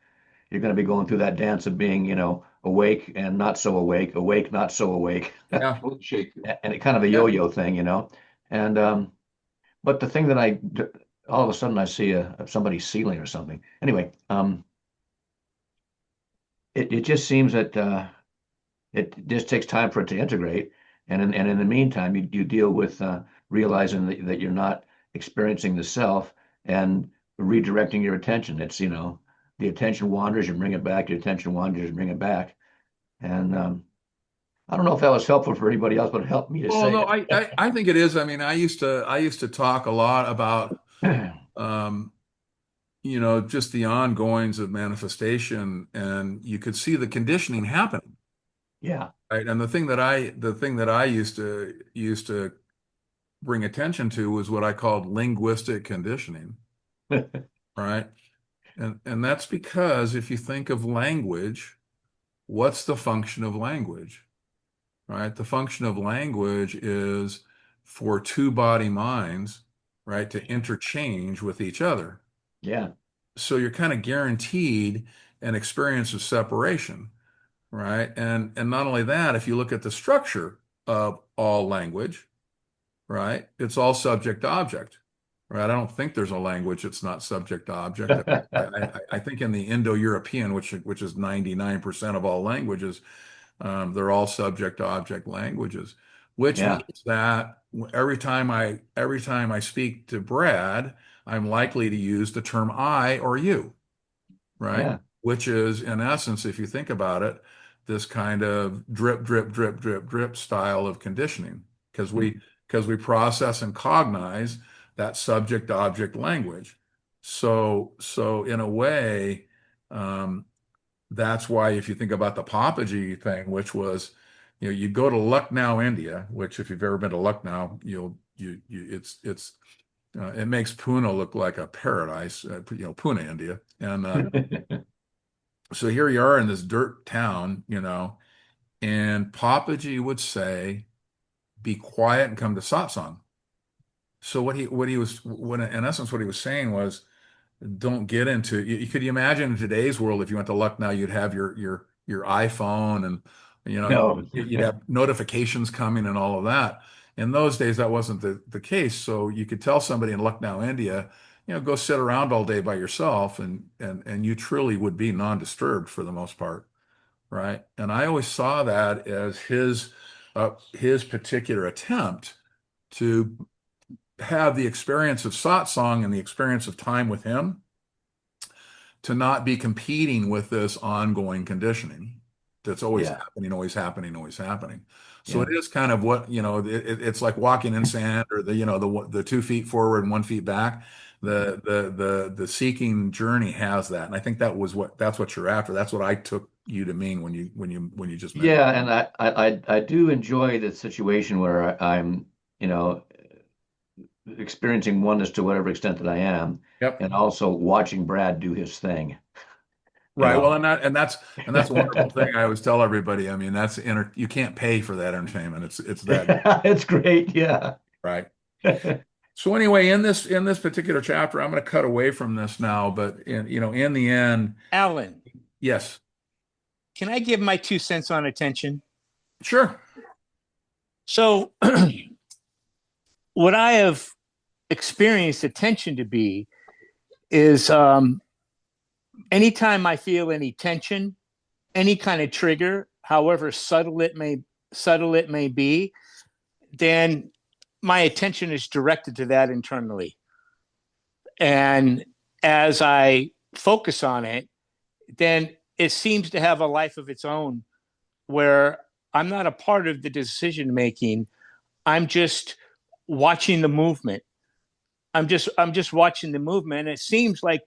you're going to be going through that dance of being awake and not so awake not so awake, Yeah. and it kind of a Yeah. yo-yo thing, and but the thing that all of a sudden I see somebody's ceiling or something. Anyway, it just seems that it just takes time for it to integrate, and in the meantime, you deal with realizing that you're not experiencing the self and redirecting your attention. It's the attention wanders, you bring it back. Your attention wanders, you bring it back. And I don't know if that was helpful for anybody else, but it helped me to Well, say no, I think it is. I mean, I used to talk a lot about it. um, just the ongoings of manifestation, and you could see the conditioning happening, Yeah, right? And the thing that I used to bring attention to was what I called linguistic conditioning, right? And that's because if you think of language, what's the function of language, right? The function of language is for two body minds, right, to interchange with each other. yeah, So you're kind of guaranteed an experience of separation, right? And not only that, if you look at the structure of all language, right, it's all subject to object, right? I don't think there's a language that's not subject to object. I think in the Indo-European, which is 99% of all languages, they're all subject to object languages, which yeah, means that every time I speak to Brad, I'm likely to use the term I or you, right? yeah. Which is, in essence, if you think about it, this kind of drip, drip, drip, drip, drip style of conditioning, because we process and cognize that subject-object language. So in a way, that's why if you think about the Papaji thing, which was, you go to Lucknow, India, which if you've ever been to Lucknow, it makes Pune look like a paradise, Pune, India, and so here you are in this dirt town, and Papaji would say, "Be quiet and come to satsang." So in essence, what he was saying was, don't get into. Could you imagine in today's world if you went to Lucknow, you'd have your iPhone and No. You'd have notifications coming and all of that. In those days, that wasn't the case. So you could tell somebody in Lucknow, India, go sit around all day by yourself, and you truly would be non-disturbed for the most part, right? And I always saw that as his particular attempt to have the experience of satsang and the experience of time with him, to not be competing with this ongoing conditioning that's always Yeah. happening, always happening, always happening. So Yeah. it is kind of what, it's like walking in sand, or the 2 feet forward and 1 feet back. The seeking journey has that. And I think that's what you're after. That's what I took you to mean when you just mentioned. Yeah, and I do enjoy the situation where I'm, you know, experiencing oneness to whatever extent that I am, Yep. and also watching Brad do his thing. You Right. Well, know. and that's a wonderful thing. I always tell everybody. I mean, you can't pay for that entertainment. It's that good, It's great. Yeah. right? So anyway, in this particular chapter, I'm going to cut away from this now, but in the end, Alan, yes, can I give my 2 cents on attention? sure, So, what I have experienced attention to be is anytime I feel any tension, any kind of trigger, however subtle it may be, then my attention is directed to that internally. And as I focus on it, then it seems to have a life of its own, where I'm not a part of the decision making. I'm just watching the movement. I'm just watching the movement. It seems like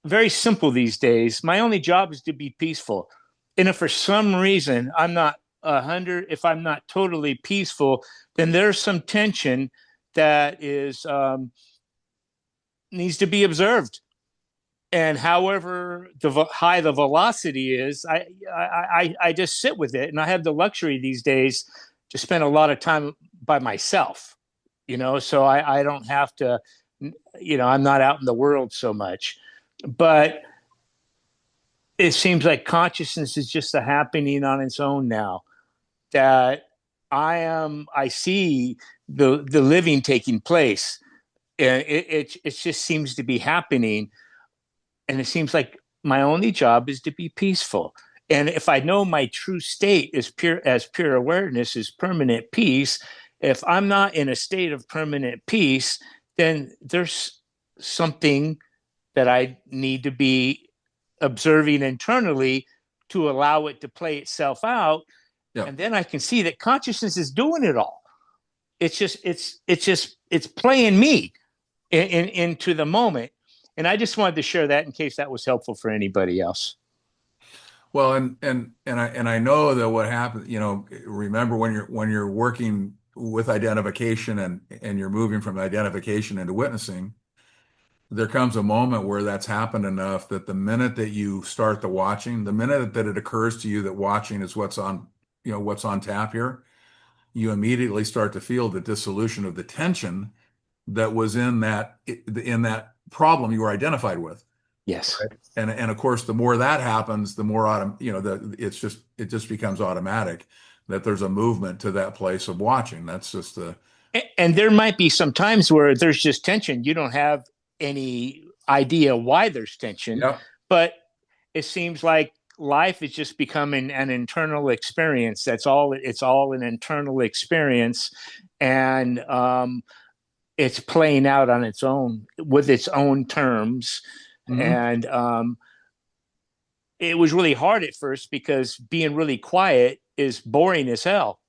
very simple these days. My only job is to be peaceful. And if for some reason I'm not 100, if I'm not totally peaceful, then there's some tension that is needs to be observed. And however high the velocity is, I just sit with it. And I have the luxury these days to spend a lot of time by myself, so I don't have to, I'm not out in the world so much. But it seems like consciousness is just a happening on its own now, that I see the living taking place, and it just seems to be happening. And it seems like my only job is to be peaceful. And if I know my true state is pure awareness, is permanent peace, if I'm not in a state of permanent peace, then there's something that I need to be observing internally to allow it to play itself out. yeah. And then I can see that consciousness is doing it all. It's playing me into the moment. And I just wanted to share that in case that was helpful for anybody else. Well, and I know that what happens, remember when you're working with identification, and you're moving from identification into witnessing, there comes a moment where that's happened enough that the minute that you start the watching, the minute that it occurs to you that watching is what's on tap here, you immediately start to feel the dissolution of the tension that was in that problem you were identified with. Yes. Right? And of course, the more that happens, the more it just becomes automatic that there's a movement to that place of watching. That's just and there might be some times where there's just tension. You don't have any idea why there's tension, Yep. But it seems like life is just becoming an internal experience. It's all an internal experience, and it's playing out on its own with its own terms. Mhm. And it was really hard at first because being really quiet is boring as hell.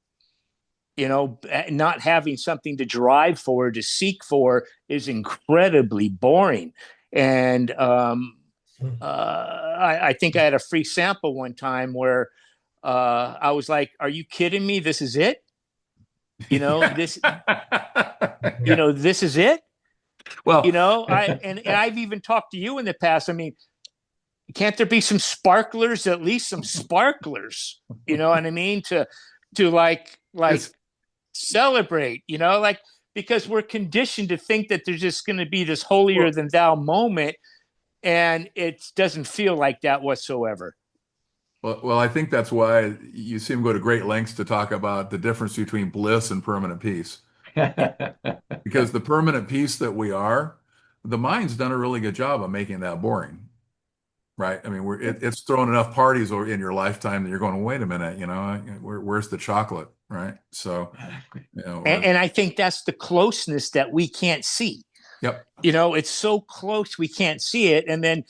Not having something to drive for, to seek for, is incredibly boring. And I think I had a free sample one time where I was like, "Are you kidding me? This is it? This is it." Well, And I've even talked to you in the past. I mean, can't there be some sparklers? At least some sparklers. You know what I mean? To like celebrate. Because we're conditioned to think that there's just going to be this holier than thou moment, and it doesn't feel like that whatsoever. Well, I think that's why you see him go to great lengths to talk about the difference between bliss and permanent peace. Because the permanent peace that we are, the mind's done a really good job of making that boring, right? I mean, it's thrown enough parties in your lifetime that you're going, wait a minute, where's the chocolate, right? So, And I think that's the closeness that we can't see. yep. It's so close we can't see it, and then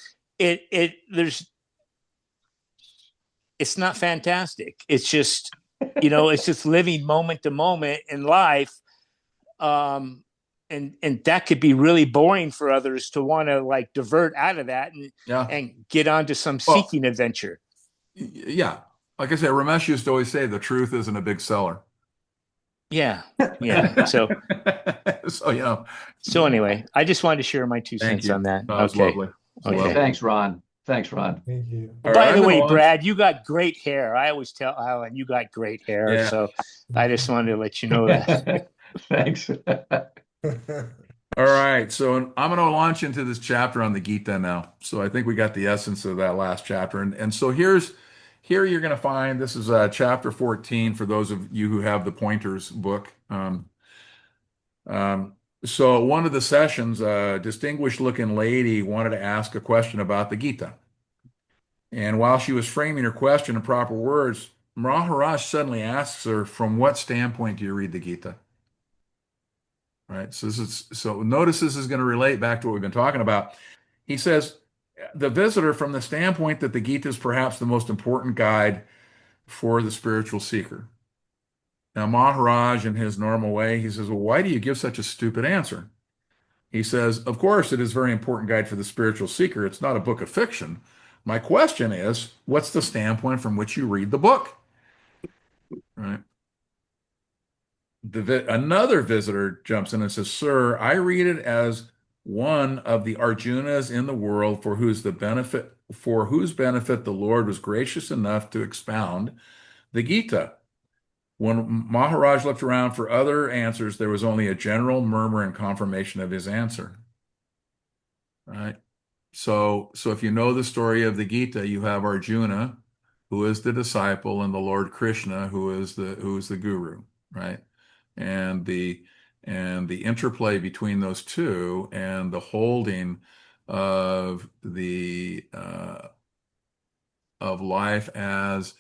it's not fantastic. It's just it's just living moment to moment in life, and that could be really boring for others to want to like divert out of that Yeah. and get onto some Well, seeking adventure. yeah. Like I said, Ramesh used to always say the truth isn't a big seller. Yeah, yeah. So, So anyway, I just wanted to share my two thank cents you. on that. That was Okay. lovely. Okay. Thanks, Ron. Thanks, Ron. Thank you. All right, By the I'm gonna way, launch. Brad, you got great hair. I always tell Alan you got great hair. Yeah. So I just wanted to let you know that. Thanks. All right. So I'm going to launch into this chapter on the Gita now. So I think we got the essence of that last chapter. And so here you're going to find this is chapter 14 for those of you who have the Pointers book. Um, so one of the sessions, a distinguished looking lady wanted to ask a question about the Gita. And while she was framing her question in proper words, Maharaj suddenly asks her, from what standpoint do you read the Gita? Right. So notice this is going to relate back to what we've been talking about. He says, the visitor, from the standpoint that the Gita is perhaps the most important guide for the spiritual seeker. Now, Maharaj, in his normal way, he says, well, why do you give such a stupid answer? He says, of course, it is a very important guide for the spiritual seeker. It's not a book of fiction. My question is, what's the standpoint from which you read the book? Right. Another visitor jumps in and says, sir, I read it as one of the Arjunas in the world for whose benefit the Lord was gracious enough to expound the Gita. When Maharaj looked around for other answers, there was only a general murmur and confirmation of his answer. Right? So if you know the story of the Gita, you have Arjuna, who is the disciple, and the Lord Krishna, who is the guru, right? And the interplay between those two and the holding of the of life as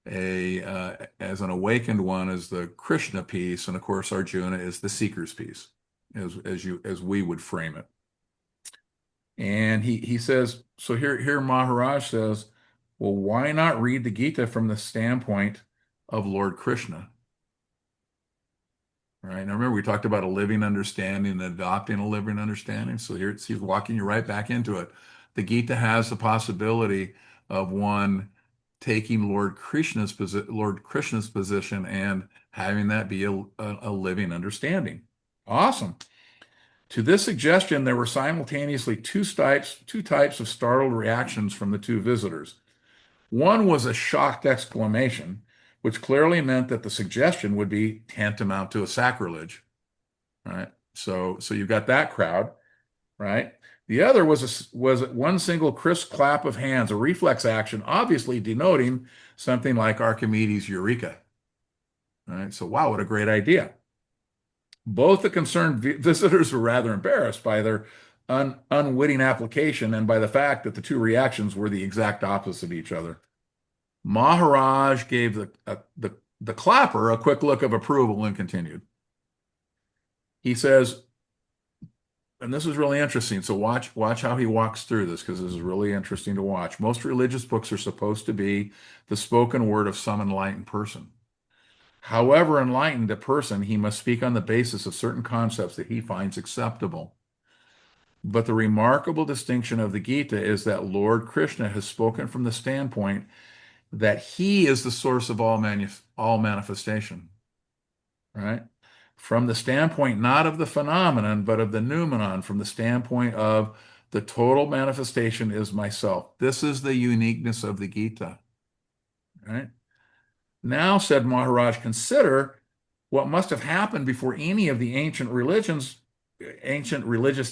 as an awakened one is the Krishna piece, and of course Arjuna is the seeker's piece, as we would frame it. And he says, so here Maharaj says, well, why not read the Gita from the standpoint of Lord Krishna? Right. Now remember, we talked about a living understanding and adopting a living understanding. So here he's walking you right back into it. The Gita has the possibility of one taking Lord Krishna's position and having that be a living understanding. Awesome. To this suggestion, there were simultaneously two types of startled reactions from the two visitors. One was a shocked exclamation, which clearly meant that the suggestion would be tantamount to a sacrilege, right? So you've got that crowd, right? The other was one single crisp clap of hands, a reflex action, obviously denoting something like Archimedes' Eureka, right? So wow, what a great idea. Both the concerned visitors were rather embarrassed by their unwitting application and by the fact that the two reactions were the exact opposite of each other. Maharaj gave the clapper a quick look of approval and continued. He says, and this is really interesting, so watch how he walks through this, because this is really interesting to watch. Most religious books are supposed to be the spoken word of some enlightened person. However enlightened a person, he must speak on the basis of certain concepts that he finds acceptable. But the remarkable distinction of the Gita is that Lord Krishna has spoken from the standpoint that he is the source of all manifestation, right? From the standpoint not of the phenomenon, but of the noumenon, from the standpoint of the total manifestation is myself. This is the uniqueness of the Gita, right? Now, said Maharaj, consider what must have happened before any of the ancient religious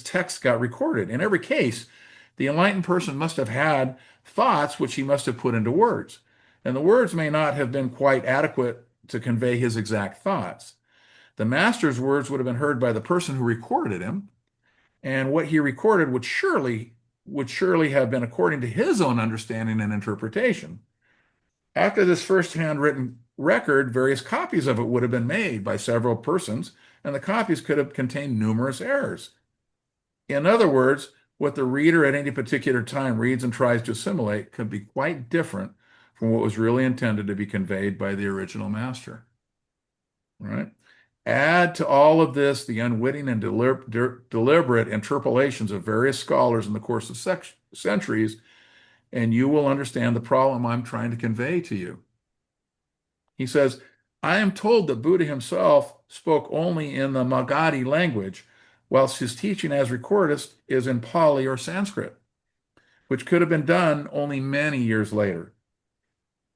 texts got recorded. In every case, the enlightened person must have had thoughts which he must have put into words. and the words may not have been quite adequate to convey his exact thoughts. The master's words would have been heard by the person who recorded him, and what he recorded would surely have been according to his own understanding and interpretation. After this first handwritten record, various copies of it would have been made by several persons, and the copies could have contained numerous errors. In other words, what the reader at any particular time reads and tries to assimilate could be quite different from what was really intended to be conveyed by the original master. Right? Add to all of this the unwitting and deliberate interpolations of various scholars in the course of centuries, and you will understand the problem I'm trying to convey to you. He says, I am told that Buddha himself spoke only in the Magadhi language, whilst his teaching as recordist is in Pali or Sanskrit, which could have been done only many years later.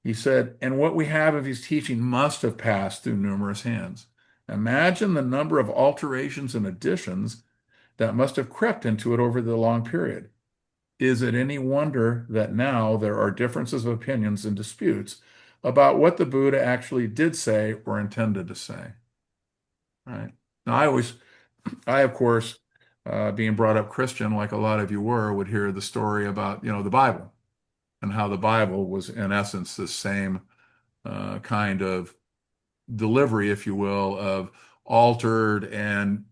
He said, and what we have of his teaching must have passed through numerous hands. Imagine the number of alterations and additions that must have crept into it over the long period. Is it any wonder that now there are differences of opinions and disputes about what the Buddha actually did say or intended to say? Right. Now, I of course, being brought up Christian, like a lot of you were, would hear the story about, the Bible and how the Bible was, in essence, the same kind of delivery, if you will, of altered and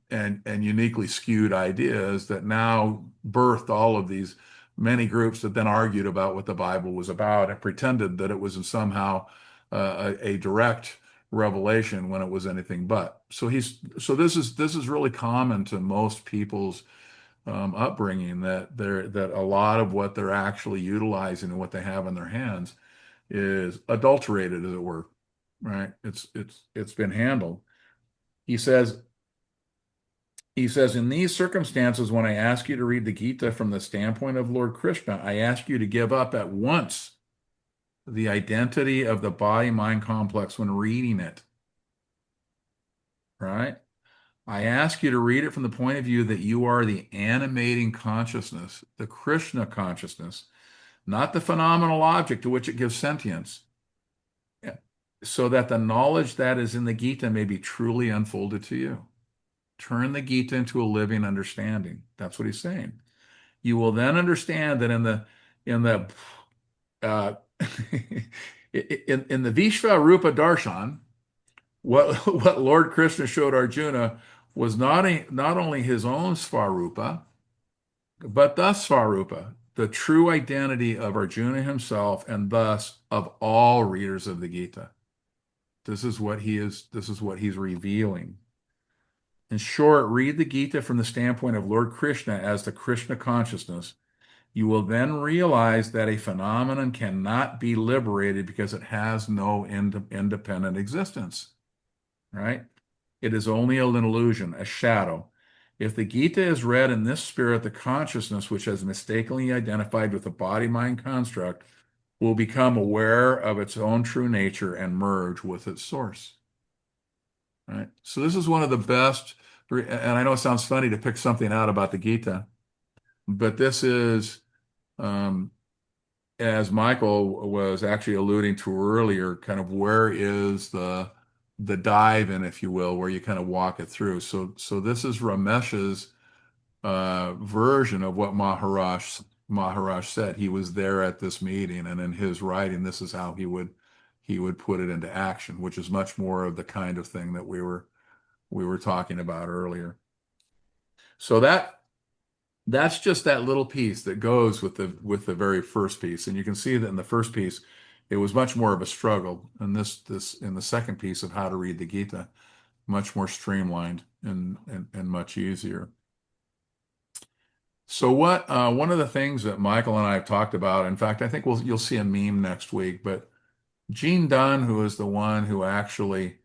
uniquely skewed ideas that now birthed all of these many groups that then argued about what the Bible was about and pretended that it was somehow a direct revelation when it was anything but. So this is really common to most people's upbringing, that a lot of what they're actually utilizing and what they have in their hands is adulterated, as it were. Right? It's been handled. He says, in these circumstances, when I ask you to read the Gita from the standpoint of Lord Krishna, I ask you to give up at once the identity of the body-mind complex when reading it. Right? I ask you to read it from the point of view that you are the animating consciousness, the Krishna consciousness, not the phenomenal object to which it gives sentience, so that the knowledge that is in the Gita may be truly unfolded to you. Turn the Gita into a living understanding. That's what he's saying. You will then understand that in the uh, in the Vishvarupa Darshan, what Lord Krishna showed Arjuna was not only his own Svarupa, but the Svarupa, the true identity of Arjuna himself, and thus of all readers of the Gita. This is what he's revealing. In short, read the Gita from the standpoint of Lord Krishna as the Krishna consciousness. You will then realize that a phenomenon cannot be liberated because it has no independent existence. Right? It is only an illusion, a shadow. If the Gita is read in this spirit, the consciousness which has mistakenly identified with the body-mind construct will become aware of its own true nature and merge with its source. Right? So this is one of the best, and I know it sounds funny to pick something out about the Gita, but this is, as Michael was actually alluding to earlier, kind of where is the dive in, if you will, where you kind of walk it through. So this is Ramesh's version of what Maharaj said. He was there at this meeting, and in his writing, this is how he would put it into action, which is much more of the kind of thing that we were talking about earlier. So that's just that little piece that goes with the very first piece, and you can see that in the first piece, it was much more of a struggle, and this in the second piece of how to read the Gita, much more streamlined and much easier. So one of the things that Michael and I have talked about, in fact, I think you'll see a meme next week, but Gene Dunn, who is the one who actually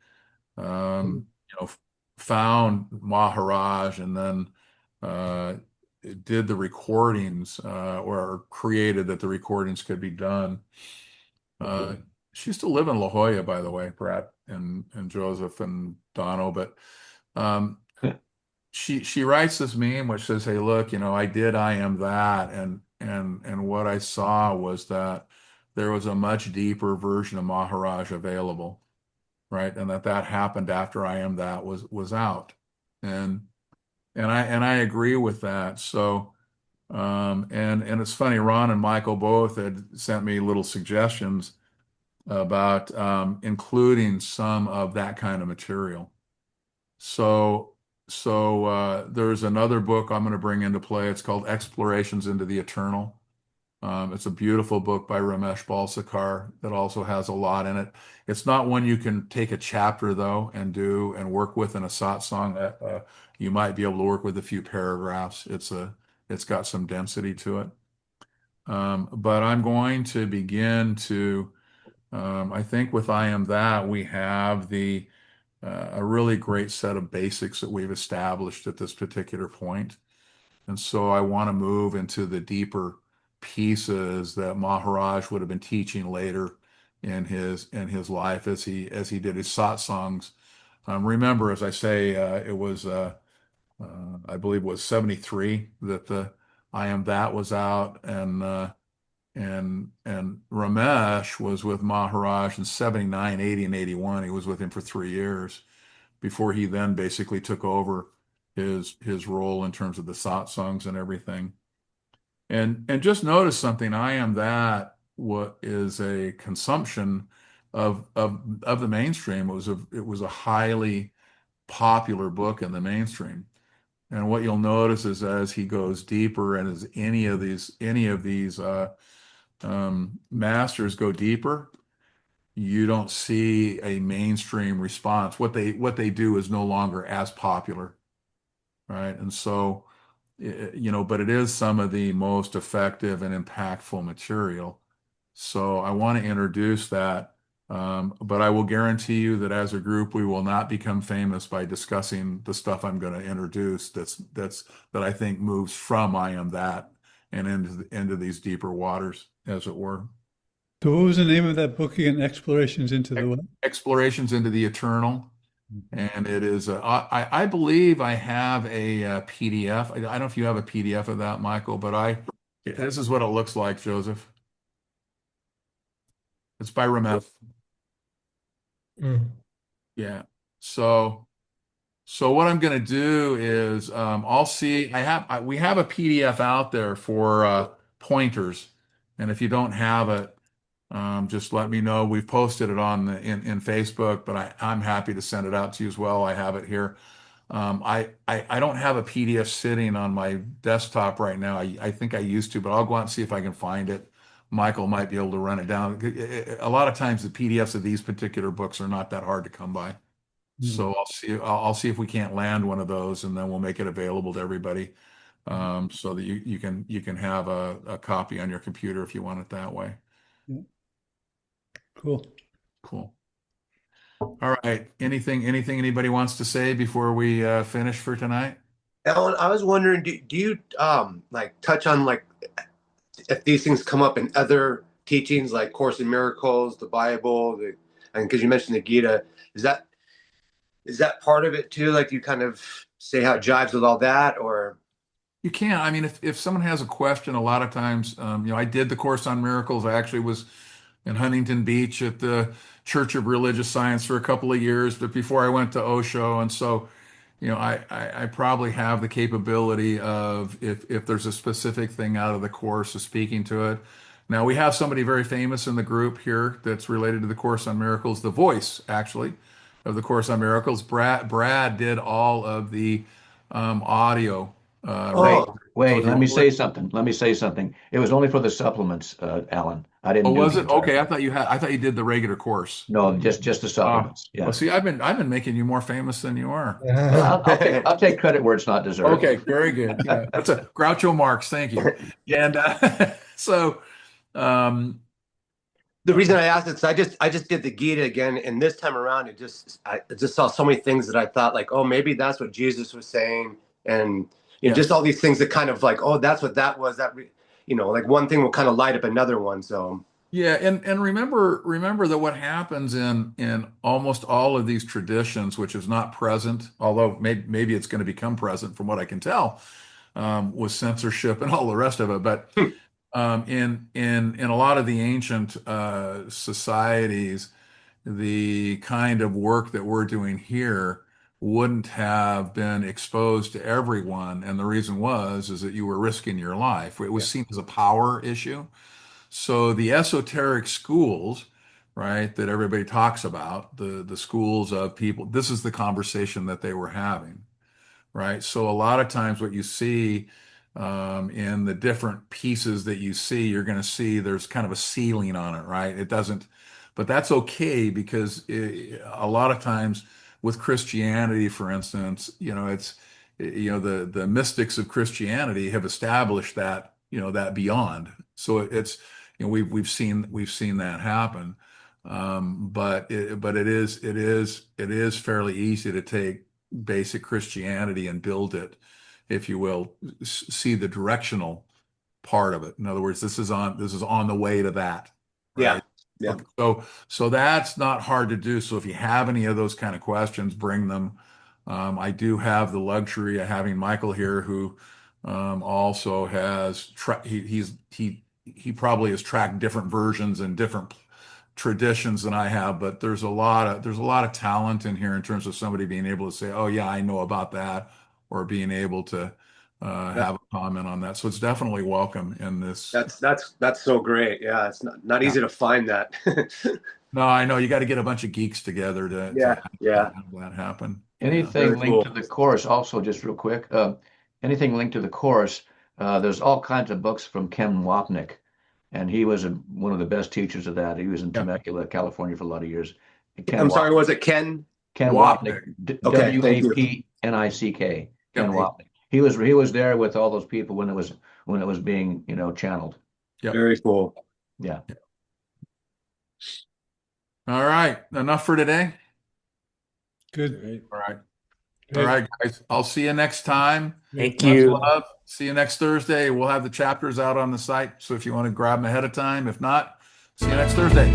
found Maharaj and then did the recordings, or created that the recordings could be done. She used to live in La Jolla, by the way, Brett and Joseph and Dono, but she writes this meme which says, "Hey, look, I am that," and what I saw was that there was a much deeper version of Maharaj available, right? And that happened after I Am That was out. And I agree with that. So and it's funny, Ron and Michael both had sent me little suggestions about including some of that kind of material. So there's another book I'm going to bring into play. It's called Explorations into the Eternal. It's a beautiful book by Ramesh Balsekar that also has a lot in it. It's not one you can take a chapter though and work with in a satsang. You might be able to work with a few paragraphs. It's got some density to it. But I'm going to begin to. I think with I Am That we have a really great set of basics that we've established at this particular point. And so I want to move into the deeper pieces that Maharaj would have been teaching later in his life as he did his satsangs. Remember, as I say, it was I believe it was 73 that the I Am That was out, and Ramesh was with Maharaj in 79, 80, and 81. He was with him for 3 years before he then basically took over his role in terms of the satsangs and everything. And just notice something. I Am That what is a consumption of the mainstream. It was a highly popular book in the mainstream. And what you'll notice is as he goes deeper, and as any of these masters go deeper, you don't see a mainstream response. What they do is no longer as popular, right? And so, but it is some of the most effective and impactful material. So I want to introduce that. But I will guarantee you that as a group, we will not become famous by discussing the stuff I'm going to introduce that I think moves from I Am That and into these deeper waters, as it were. So what was the name of that book again? Explorations into the what? Explorations into the Eternal. And it is, I believe I have a PDF. I don't know if you have a PDF of that, Michael, but this is what it looks like, Joseph. It's by Ramesh. Mm. Yeah. So what I'm going to do is I'll see. We have a PDF out there for pointers, and if you don't have it, just let me know. We've posted it in Facebook, but I'm happy to send it out to you as well. I have it here. I don't have a PDF sitting on my desktop right now. I think I used to, but I'll go out and see if I can find it. Michael might be able to run it down. A lot of times the PDFs of these particular books are not that hard to come by. So I'll see if we can't land one of those, and then we'll make it available to everybody, so that you can have a copy on your computer if you want it that way. Yeah. Cool. Cool. All right. Anything anybody wants to say before we finish for tonight? Alan, I was wondering, do you like touch on like if these things come up in other teachings like Course in Miracles, the Bible, and because you mentioned the Gita, is that part of it too? Like you kind of say how it jives with all that, or? You can. I mean, if someone has a question, a lot of times, I did the Course on Miracles. I actually was in Huntington Beach at the Church of Religious Science for a couple of years, but before I went to Osho. And so, I probably have the capability of, if there's a specific thing out of the Course, of speaking to it. Now, we have somebody very famous in the group here that's related to the Course on Miracles, the voice, actually, of the Course on Miracles. Brad did all of the audio. Wait, let me say something. Let me say something. It was only for the supplements, Alan. I Oh, didn't do was the it? entire Okay, thing. I thought you did the regular course. No, just the supplements. Well, Yes. see, I've been making you more famous than you are. Well, I'll take credit where it's not deserved. Okay, very good. Yeah, that's a Groucho Marx. Thank you. And so, um, The reason I asked is I just did the Gita again, and this time around I just saw so many things that I thought like, oh, maybe that's what Jesus was saying, and just all these things that kind of like, oh, that's what that was. Like one thing will kind of light up another one. So yeah, and remember that what happens in almost all of these traditions, which is not present, although maybe it's going to become present from what I can tell, with censorship and all the rest of it, but In a lot of the ancient societies, the kind of work that we're doing here wouldn't have been exposed to everyone, and the reason is that you were risking your life. It was seen as a power issue. So the esoteric schools, right, that everybody talks about, the schools of people, this is the conversation that they were having, right? So a lot of times what you see in the different pieces that you see, you're going to see there's kind of a ceiling on it, right? It doesn't, but that's okay because a lot of times with Christianity, for instance, it's, the mystics of Christianity have established that, that beyond. So it's, we've seen that happen. But it is fairly easy to take basic Christianity and build it, if you will, see the directional part of it. In other words, this is on the way to that, Yeah. right? Yeah. Okay, so that's not hard to do. So if you have any of those kind of questions, bring them. I do have the luxury of having Michael here, who also has he probably has tracked different versions and different traditions than I have, but there's a lot of talent in here in terms of somebody being able to say, "Oh yeah, I know about that," or being able to Yeah. have a comment on that. So it's definitely welcome in this. That's so great. Yeah, it's not Yeah. easy to find that. No, I know you got to get a bunch of geeks together to Yeah, yeah. have that happen. Yeah. Anything Very linked cool. to the course, also, just real quick, anything linked to the course, there's all kinds of books from Ken Wapnick, and he was one of the best teachers of that. He was in Yeah. Temecula, California for a lot of years. Ken I'm Wapnick, sorry, was it Ken? Wapnick, Okay, thank you. Wapnick, Ken Yep. Wapnick. He was there with all those people when it was being, channeled. Yep. Very cool. Yeah. All right. Enough for today. Good. All right. Great. All right, guys. I'll see you next time. Thank Much you. love. See you next Thursday. We'll have the chapters out on the site. So if you want to grab them ahead of time, if not, see you next Thursday.